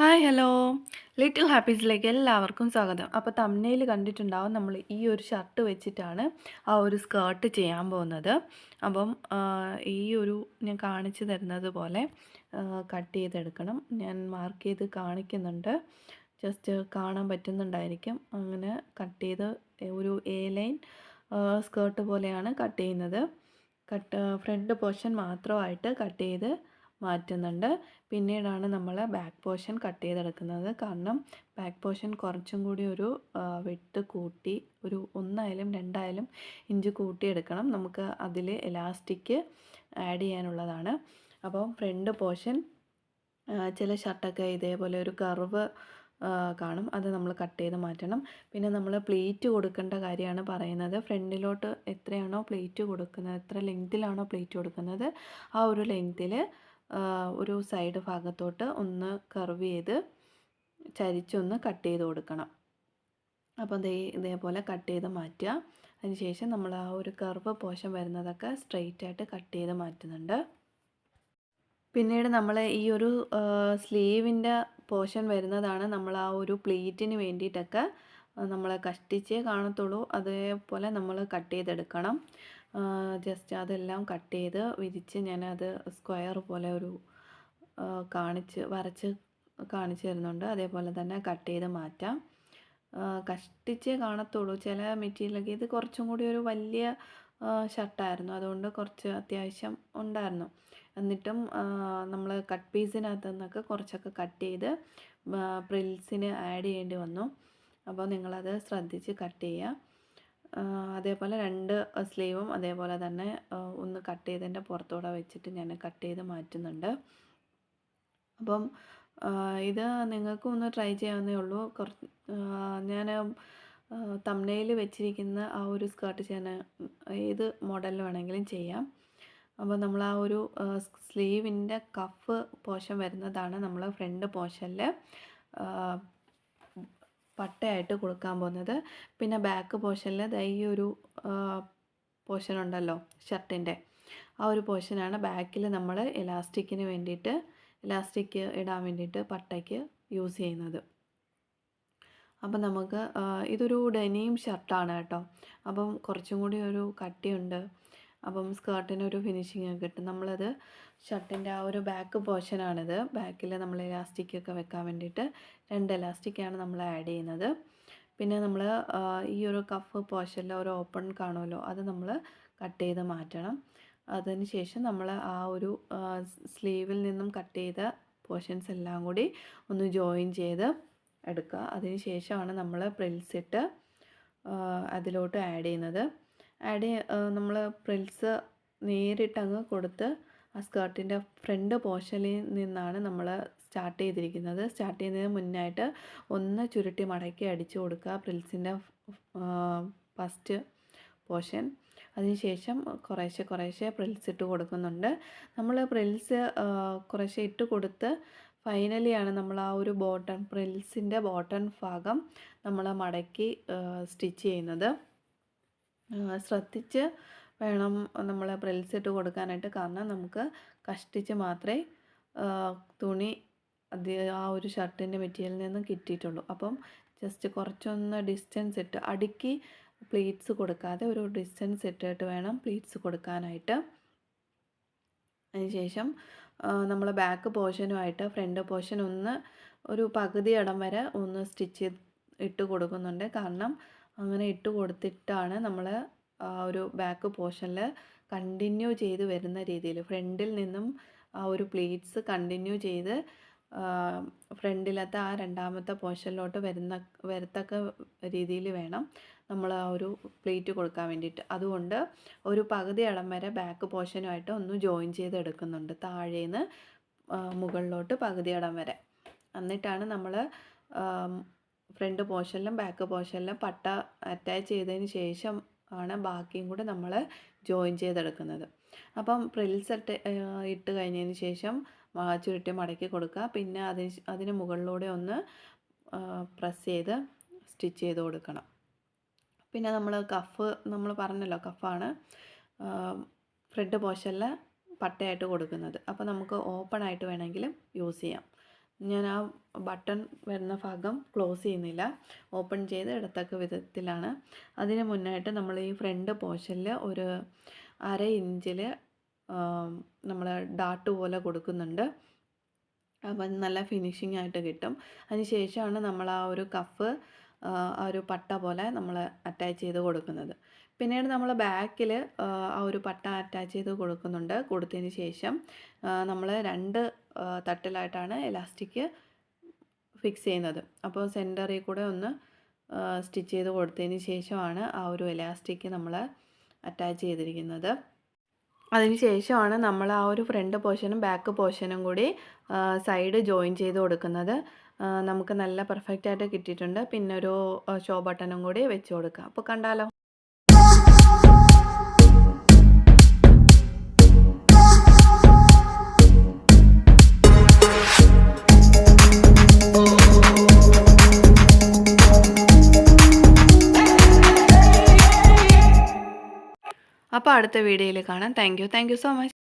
Hi hello little ഹാപ്പീസിലേക്ക് എല്ലാവർക്കും സ്വാഗതം. അപ്പോൾ തംബ്നെയിൽ കണ്ടിട്ടുണ്ടാവും നമ്മൾ ഈ ഒരു ഷർട്ട് വെച്ചിട്ടാണ് ആ ഒരു സ്കേർട്ട് ചെയ്യാൻ പോകുന്നത്. അപ്പം ഈ ഒരു ഞാൻ കാണിച്ചു തരുന്നത് പോലെ കട്ട് ചെയ്തെടുക്കണം. ഞാൻ മാർക്ക് ചെയ്ത് കാണിക്കുന്നുണ്ട്, ജസ്റ്റ് കാണാൻ പറ്റുന്നുണ്ടായിരിക്കും. അങ്ങനെ കട്ട് ചെയ്ത് ഒരു എ ലൈൻ സ്കേർട്ട് പോലെയാണ് കട്ട് ചെയ്യുന്നത്. ഫ്രണ്ട് പോർഷൻ മാത്രമായിട്ട് കട്ട് ചെയ്ത് മാറ്റുന്നുണ്ട്. പിന്നീടാണ് നമ്മൾ ബാക്ക് പോർഷൻ കട്ട് ചെയ്തെടുക്കുന്നത്. കാരണം ബാക്ക് പോർഷൻ കുറച്ചും കൂടി ഒരു വിട്ട് കൂട്ടി ഒരു 1 2 ഇഞ്ച് കൂട്ടിയെടുക്കണം. നമുക്ക് അതിൽ എലാസ്റ്റിക് ആഡ് ചെയ്യാനുള്ളതാണ്. അപ്പോൾ ഫ്രണ്ട് പോർഷൻ ചില ഷർട്ടൊക്കെ ഇതേപോലെ ഒരു കർവ് കാണും, അത് നമ്മൾ കട്ട് ചെയ്ത് മാറ്റണം. പിന്നെ നമ്മൾ പ്ലീറ്റ് കൊടുക്കേണ്ട കാര്യമാണ് പറയുന്നത്. ഫ്രണ്ടിലോട്ട് എത്രയാണോ പ്ലീറ്റ് കൊടുക്കുന്നത്, എത്ര ലെങ്തിലാണോ പ്ലീറ്റ് കൊടുക്കുന്നത്, ആ ഒരു ലെങ്തിൽ ഒരു സൈഡ് ഭാഗത്തോട്ട് ഒന്ന് കർവ് ചെയ്ത് ചരിച്ചൊന്ന് കട്ട് ചെയ്ത് കൊടുക്കണം. അപ്പോൾ ഇതേപോലെ കട്ട് ചെയ്ത് മാറ്റുക. അതിനുശേഷം നമ്മൾ ആ ഒരു കർവ് പോർഷൻ വരുന്നതൊക്കെ സ്ട്രെയിറ്റ് ആയിട്ട് കട്ട് ചെയ്ത് മാറ്റുന്നുണ്ട്. പിന്നീട് നമ്മൾ ഈ ഒരു സ്ലീവിൻ്റെ പോർഷൻ വരുന്നതാണ് നമ്മൾ ആ ഒരു പ്ലീറ്റിന് വേണ്ടിയിട്ടൊക്കെ നമ്മൾ കഷ്ടിച്ചേ കാണത്തുള്ളൂ. അതേപോലെ നമ്മൾ കട്ട് ചെയ്തെടുക്കണം. ജസ്റ്റ് അതെല്ലാം കട്ട് ചെയ്ത് വിരിച്ച് ഞാനത് സ്ക്വയർ പോലെ ഒരു വരച്ച് കാണിച്ചു തരുന്നുണ്ട്. അതേപോലെ തന്നെ കട്ട് ചെയ്ത് മാറ്റാം. കഷ്ടിച്ചേ കാണത്തുള്ളൂ. ചില മെറ്റീരിയലൊക്കെ ഇത് കുറച്ചും കൂടി ഒരു വലിയ ഷർട്ടായിരുന്നു, അതുകൊണ്ട് കുറച്ച് അത്യാവശ്യം ഉണ്ടായിരുന്നു. എന്നിട്ടും നമ്മൾ കട്ട് പീസിനകത്ത് നിന്നൊക്കെ കുറച്ചൊക്കെ കട്ട് ചെയ്ത് പ്രിൽസിന് ആഡ് ചെയ്യേണ്ടി വന്നു. അപ്പോൾ നിങ്ങളത് ശ്രദ്ധിച്ച് കട്ട് ചെയ്യുക. അതേപോലെ 2 സ്ലീവും അതേപോലെ തന്നെ ഒന്ന് കട്ട് ചെയ്തതിൻ്റെ പുറത്തൂടെ വെച്ചിട്ട് ഞാൻ കട്ട് ചെയ്ത് മാറ്റുന്നുണ്ട്. അപ്പം ഇത് നിങ്ങൾക്കും ഒന്ന് ട്രൈ ചെയ്യാവുന്നേ ഉള്ളൂ. ഞാൻ തംബ്നെയിൽ വെച്ചിരിക്കുന്ന ആ ഒരു സ്കേർട്ട് ചെയ്യാൻ ഏത് മോഡലിൽ വേണമെങ്കിലും ചെയ്യാം. അപ്പോൾ നമ്മൾ ആ ഒരു സ്ലീവിൻ്റെ കഫ് പോർഷൻ വരുന്നതാണ് നമ്മൾ ഫ്രണ്ട് പോർഷനിൽ പട്ടയായിട്ട് കൊടുക്കാൻ പോകുന്നത്. പിന്നെ ബാക്ക് പോർഷനിൽ ഈ ഒരു പോർഷൻ ഉണ്ടല്ലോ ഷർട്ടിൻ്റെ, ആ ഒരു പോർഷനാണ് ബാക്കിൽ നമ്മൾ ഇലാസ്റ്റിക് ഇടാൻ വേണ്ടിയിട്ട് പട്ടയ്ക്ക് യൂസ് ചെയ്യുന്നത്. അപ്പം നമുക്ക് ഇതൊരു ഡെനിം ഷർട്ടാണ് കേട്ടോ. അപ്പം കുറച്ചും കൂടി ഒരു കട്ടിയുണ്ട്. അപ്പം സ്കേർട്ടിനൊരു ഫിനിഷിങ് ഒക്കെ കിട്ടും. നമ്മളത് ഷർട്ടിൻ്റെ ആ ഒരു ബാക്ക് പോർഷനാണിത്. ബാക്കിൽ നമ്മൾ ഇലാസ്റ്റിക്കൊക്കെ വെക്കാൻ വേണ്ടിയിട്ട് 2 ഇലാസ്റ്റിക്കാണ് നമ്മൾ ആഡ് ചെയ്യുന്നത്. പിന്നെ നമ്മൾ ഈ ഒരു കഫ് പോർഷനിൽ ഒരു ഓപ്പൺ കാണുമല്ലോ, അത് നമ്മൾ കട്ട് ചെയ്ത് മാറ്റണം. അതിന് ശേഷം നമ്മൾ ആ ഒരു സ്ലീവിൽ നിന്നും കട്ട് ചെയ്ത പോർഷൻസ് എല്ലാം കൂടി ഒന്ന് ജോയിൻ ചെയ്ത് എടുക്കുക. അതിന് ശേഷമാണ് നമ്മൾ പ്രിൽസ് ഇട്ട് അതിലോട്ട് ആഡ് ചെയ്യുന്നത്. നമ്മൾ പ്രിൽസ് നേരിട്ടങ്ങ് കൊടുത്ത് ആ സ്കേർട്ടിൻ്റെ ഫ്രണ്ട് പോർഷനിൽ നിന്നാണ് നമ്മൾ സ്റ്റാർട്ട് ചെയ്തിരിക്കുന്നത്. സ്റ്റാർട്ട് ചെയ്യുന്നതിന് മുന്നായിട്ട് ഒന്ന് ചുരുട്ടി മടക്കി അടിച്ചു കൊടുക്കുക പ്രിൽസിൻ്റെ ഫസ്റ്റ് പോർഷൻ. അതിനുശേഷം കുറേശ്ശെ പ്രിൽസ് ഇട്ട് കൊടുക്കുന്നുണ്ട്. നമ്മൾ പ്രിൽസ് കുറേശ്ശെ ഇട്ട് കൊടുത്ത് ഫൈനലിയാണ് നമ്മൾ ആ ഒരു പ്രിൽസിൻ്റെ ബോട്ടം ഭാഗം നമ്മൾ മടക്കി സ്റ്റിച്ച് ചെയ്യുന്നത്. ശ്രദ്ധിച്ച് വേണം നമ്മൾ പ്രിൽസ് ഇട്ട് കൊടുക്കാനായിട്ട്. കാരണം നമുക്ക് കഷ്ടിച്ച് മാത്രമേ തുണി ആ ഒരു ഷർട്ടിൻ്റെ മെറ്റീരിയലിൽ നിന്ന് കിട്ടിയിട്ടുള്ളൂ. അപ്പം ജസ്റ്റ് കുറച്ചൊന്ന് ഡിസ്റ്റൻസ് ഇട്ട് അടുക്കി പ്ലീറ്റ്സ് കൊടുക്കാതെ ഒരു ഡിസ്റ്റൻസ് ഇട്ടിട്ട് വേണം പ്ലീറ്റ്സ് കൊടുക്കാനായിട്ട്. അതിനുശേഷം നമ്മൾ ബാക്ക് പോർഷനുമായിട്ട് ഫ്രണ്ട് പോർഷൻ ഒരു പകുതി ഇടം വരെ ഒന്ന് സ്റ്റിച്ച് ഇട്ട് കൊടുക്കുന്നുണ്ട്. കാരണം അങ്ങനെ ഇട്ട് കൊടുത്തിട്ടാണ് നമ്മൾ ആ ഒരു ബാക്ക് പോർഷനിൽ കണ്ടിന്യൂ ചെയ്ത് വരുന്ന രീതിയിൽ ഫ്രണ്ടിൽ നിന്നും ആ ഒരു പ്ലീറ്റ്സ് കണ്ടിന്യൂ ചെയ്ത് ഫ്രണ്ടിലത്തെ ആ രണ്ടാമത്തെ പോർഷനിലോട്ട് വരത്തക്ക രീതിയിൽ വേണം നമ്മൾ ആ ഒരു പ്ലീറ്റ് കൊടുക്കാൻ വേണ്ടിയിട്ട്. അതുകൊണ്ട് ഒരു പകുതി ഇടം വരെ ബാക്ക് പോർഷനുമായിട്ട് ഒന്ന് ജോയിൻ ചെയ്തെടുക്കുന്നുണ്ട്, താഴേന്ന് മുകളിലോട്ട് പകുതി ഇടം വരെ. എന്നിട്ടാണ് നമ്മൾ ഫ്രണ്ട് പോർഷനിലും ബാക്ക് പോർഷനിലും പട്ട അറ്റാച്ച് ചെയ്തതിന് ശേഷം ആണ് ബാക്കിയും കൂടെ നമ്മൾ ജോയിൻ ചെയ്തെടുക്കുന്നത്. അപ്പം പ്രിൽസ് ഇട്ട് കഴിഞ്ഞതിന് ശേഷം ചുരുട്ടി മടക്കി കൊടുക്കുക. പിന്നെ അതിന് മുകളിലൂടെ ഒന്ന് പ്രസ് ചെയ്ത് സ്റ്റിച്ച് ചെയ്ത് കൊടുക്കണം. പിന്നെ നമ്മൾ പറഞ്ഞല്ലോ കഫാണ് ഫ്രണ്ട് പോർഷനിൽ പട്ടയായിട്ട് കൊടുക്കുന്നത്. അപ്പോൾ നമുക്ക് ഓപ്പൺ ആയിട്ട് വേണമെങ്കിലും യൂസ് ചെയ്യാം. ഞാൻ ആ ബട്ടൺ വരുന്ന ഭാഗം ക്ലോസ് ചെയ്യുന്നില്ല, ഓപ്പൺ ചെയ്ത് ഇടത്തക്ക വിധത്തിലാണ്. അതിന് മുന്നായിട്ട് നമ്മൾ ഈ ഫ്രണ്ട് പോർഷനിൽ ഒരു 1/2 ഇഞ്ചിൽ നമ്മൾ ഡാട്ട് പോലെ കൊടുക്കുന്നുണ്ട്. അപ്പം നല്ല ഫിനിഷിംഗ് ആയിട്ട് കിട്ടും. അതിന് ശേഷമാണ് നമ്മൾ ആ ഒരു കഫ് ആ ഒരു പട്ട പോലെ നമ്മൾ അറ്റാച്ച് ചെയ്ത് കൊടുക്കുന്നത്. പിന്നീട് നമ്മൾ ബാക്കിൽ ആ ഒരു പട്ട അറ്റാച്ച് ചെയ്ത് കൊടുക്കുന്നുണ്ട്. കൊടുത്തതിന് ശേഷം നമ്മൾ 2 തട്ടിലായിട്ടാണ് എലാസ്റ്റിക് ഫിക്സ് ചെയ്യുന്നത്. അപ്പോൾ സെൻറ്ററിൽ കൂടെ ഒന്ന് സ്റ്റിച്ച് ചെയ്ത് കൊടുത്തതിന് ശേഷമാണ് ആ ഒരു എലാസ്റ്റിക് നമ്മൾ അറ്റാച്ച് ചെയ്തിരിക്കുന്നത്. അതിന് ശേഷമാണ് നമ്മൾ ആ ഒരു ഫ്രണ്ട് പോർഷനും ബാക്ക് പോർഷനും കൂടി സൈഡ് ജോയിൻ ചെയ്ത് കൊടുക്കുന്നത്. നമുക്ക് നല്ല പെർഫെക്റ്റ് ആയിട്ട് കിട്ടിയിട്ടുണ്ട്. പിന്നെ ഒരു ഷോ ബട്ടണും കൂടി വെച്ച് കൊടുക്കാം. അപ്പോൾ കണ്ടാലോ. അപ്പോൾ അടുത്ത വീഡിയോയിൽ കാണാം. Thank you so much.